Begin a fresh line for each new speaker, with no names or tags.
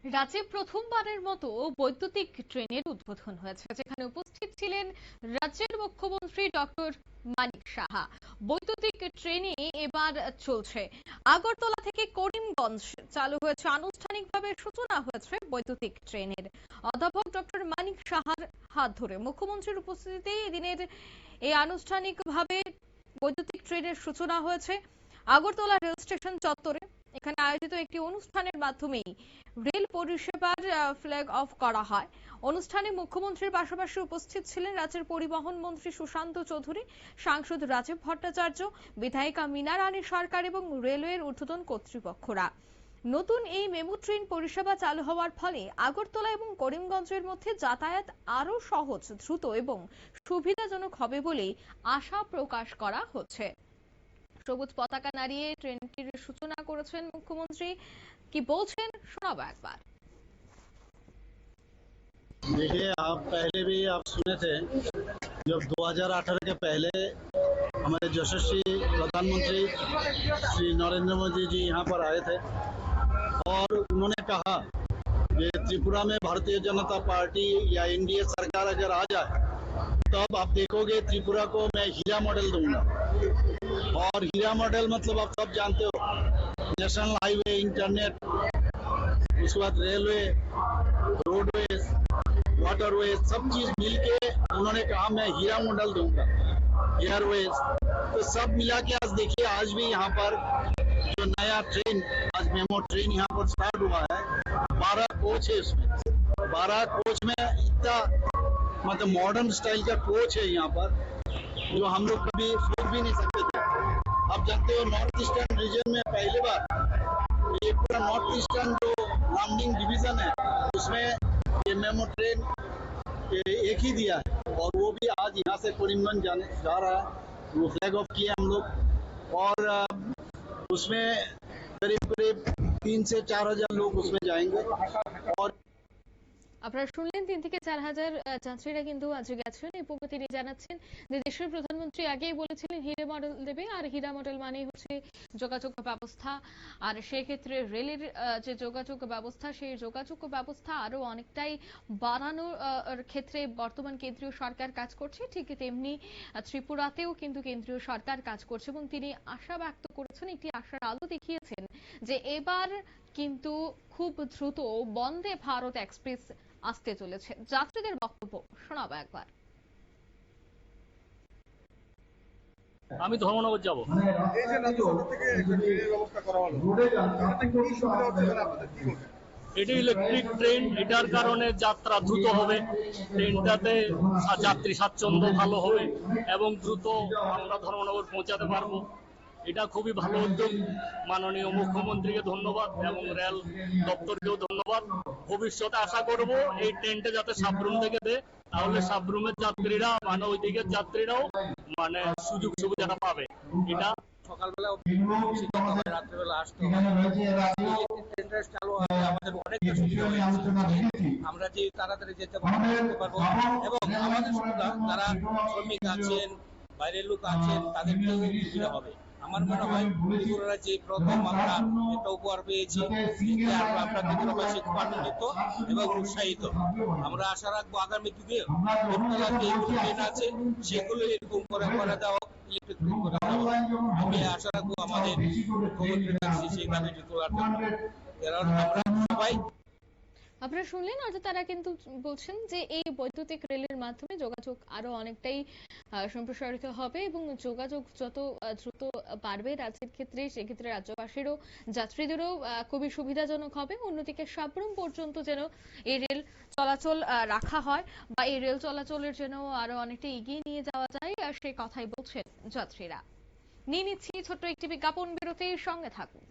রাজ্যে প্রথমবারের মতো বৈদ্যুতিক ট্রেনের উদ্বোধন হয়েছে, যেখানে উপস্থিত ছিলেন রাজ্যের মুখ্যমন্ত্রী ডক্টর মানিক সাহা। বৈদ্যুতিক ট্রেনে এবার চলছে আগরতলা থেকে করিমগঞ্জ। চালু হয়েছে আনুষ্ঠানিকভাবে, সূচনা হয়েছে বৈদ্যুতিক ট্রেনের। অধ্যাপক ডক্টর মানিক সাহার হাত ধরে মুখ্যমন্ত্রীর উপস্থিতিতে এদিনের এই আনুষ্ঠানিকভাবে বৈদ্যুতিক ট্রেনের সূচনা হয়েছে আগরতলা রেল স্টেশন চত্বরে। এখানে আয়োজিত একটি অনুষ্ঠানের মাধ্যমেই রেল পরিষেবার ফ্ল্যাগ অফ করা হয়। অনুষ্ঠানে মুখ্যমন্ত্রীর পাশাপাশি উপস্থিত ছিলেন রাজ্যের পরিবহন মন্ত্রী সুশান্ত চৌধুরী, সাংসদ রাজীব ভট্টাচার্য, বিধায়িকা মীনা রানী সরকার এবং রেলওয়ের ঊর্ধ্বতন কর্তৃপক্ষরা। নতুন এই মেমু ট্রেন পরিষেবা চালু হওয়ার ফলে আগরতলা এবং করিমগঞ্জের মধ্যে যাতায়াত আরো সহজ, দ্রুত এবং সুবিধাজনক হবে বলে আশা প্রকাশ করা হচ্ছে। সবুজ পতাকা নাড়িয়ে ট্রেনটির সূচনা করেছেন মুখ্যমন্ত্রী। কি বলছেন শোনাবো একবার।
देखिए, आप पहले भी आप सुने थे जब 2018 के पहले हमारे यशस्वी प्रधानमंत्री श्री नरेंद्र मोदी जी यहाँ पर आए थे और उन्होंने कहा कि त्रिपुरा में भारतीय जनता पार्टी या एनडीए सरकार अगर आ जाए तब आप देखोगे त्रिपुरा को मैं हीरा मॉडल दूंगा। और हीरा मॉडल मतलब आप सब जानते हो, नेशनल हाईवे, इंटरनेट, उसके बाद रेलवे, रोडवेज, वाटरवेज, सब चीज मिल के उन्होंने कहा मैं हीरा मॉडल दूंगा, एयरवेज। तो सब मिला के आज देखिए, आज भी यहाँ पर जो नया ट्रेन, आज मेमो ट्रेन यहाँ पर स्टार्ट हुआ है। 12 कोच है इसमें, 12 कोच में इतना मतलब मॉडर्न स्टाइल का कोच है यहाँ पर, जो हम लोग कभी सोच भी नहीं सकते थे। आप जानते हो नॉर्थ ईस्टर्न रीजन में पहली बार ये पूरा नॉर्थ ईस्टर्न जो लामडिंग डिवीजन है उसमें ये मेमो ट्रेन एक ही दिया है, और वो भी आज यहाँ से करीमगंज जा रहा है। वो फ्लैग ऑफ किया हम लोग, और उसमें करीब करीब 3 से 4 हजार लोग उसमें जाएंगे। और
আপনারা শুনলেন 3 থেকে 4 হাজার যাত্রীরা কিন্তু আজ গেছেন এবং তিনি জানাচ্ছেন যে দেশের প্রধানমন্ত্রী আগেই বলেছিলেন হীরা মডেল দেবে, আর হীরা মডেল মানেই হচ্ছে যোগাযোগ ব্যবস্থা। আর সেক্ষেত্রে রেলের যে যোগাযোগ ব্যবস্থা, সেই যোগাযোগ ব্যবস্থা আরো অনেকটাই বাড়ানোর ক্ষেত্রে বর্তমান কেন্দ্রীয় সরকার কাজ করছে। ঠিক তেমনি ত্রিপুরাতেও কিন্তু কেন্দ্রীয় সরকার কাজ করছে এবং তিনি আশা ব্যক্ত করেছেন, একটি আশার আলো দেখিয়েছেন যে এবার কিন্তু খুব দ্রুত বন্দে ভারত এক্সপ্রেস আসতে চলেছে। যাত্রীদের বক্তব্য শোনাবো একবার।
আমি ধর্মনগর যাব।
এই যে রাজ্য থেকে একটা ট্রেনের ব্যবস্থা করা হলো, তাতে কি সুবিধা হচ্ছে আপনাদের, কি বলবেন?
এটি ইলেকট্রিক ট্রেন, এটার কারণে যাত্রা দ্রুত হবে, ট্রেনটাতে যাত্রী স্বাচ্ছন্দ্য ভালো হবে এবং দ্রুত আমরা ধর্মনগর পৌঁছাতে পারবো। এটা খুবই ভালো উদ্যোগ। মাননীয় মুখ্যমন্ত্রীকে ধন্যবাদ এবং রেল দপ্তরকেও ধন্যবাদ। ভবিষ্যতে আশা করব এই ট্রেনটা যাতে সাবরুম থেকে দেয়, তাহলে সাবরুমের যাত্রীরা মানে ওই দিকের যাত্রীরাও মানে সুযোগ সুবিধাটা পাবে। এটা
সকালবেলা রাত্রেবেলা আসতে ট্রেনটা চালু হবে, আমাদের অনেকটা সুবিধা হয়েছে। আমরা যে তাড়াতাড়ি যেতে পারবো এবং আমাদের সুবিধা যারা শ্রমিক আছেন, বাইরের লোক আছেন, তাদেরকেও সুবিধা হবে। আমার মনে হয় ত্রিপুরা যে প্রথম আমরা একটা উপহার পেয়েছি, আমরা ত্রিপুরাবাসী খুব আনন্দিত এবং উৎসাহিত। আমরা আশা রাখবো আগামী যুগে ট্রেন আছে সেগুলো এরকম করে দেওয়া, ইলেকট্রিক ট্রেন করে দেওয়া। আমি আশা রাখবো আমাদের মুখ্যমন্ত্রীর কাছে সেই দাবিটি তোলার জন্য, কারণ আমরা সবাই।
আপনারা শুনলেন, অর্থাৎ তারা কিন্তু বলছেন যে এই বৈদ্যুতিক রেলের মাধ্যমে যোগাযোগ আরো অনেকটাই সম্প্রসারিত হবে এবং যোগাযোগ যত দ্রুত বাড়বে রাজ্যের ক্ষেত্রে, সেক্ষেত্রে রাজ্যবাসীরও যাত্রীদেরও খুবই সুবিধাজনক হবে। অন্যদিকে সাবরুম পর্যন্ত যেন এই রেল চলাচল রাখা হয় বা এই রেল চলাচলের জন্য আরো অনেকটা এগিয়ে নিয়ে যাওয়া যায়, সেই কথাই বলছেন যাত্রীরা। নিয়ে নিচ্ছি ছোট্ট একটি বিজ্ঞাপন বিরতির, সঙ্গে থাকুন।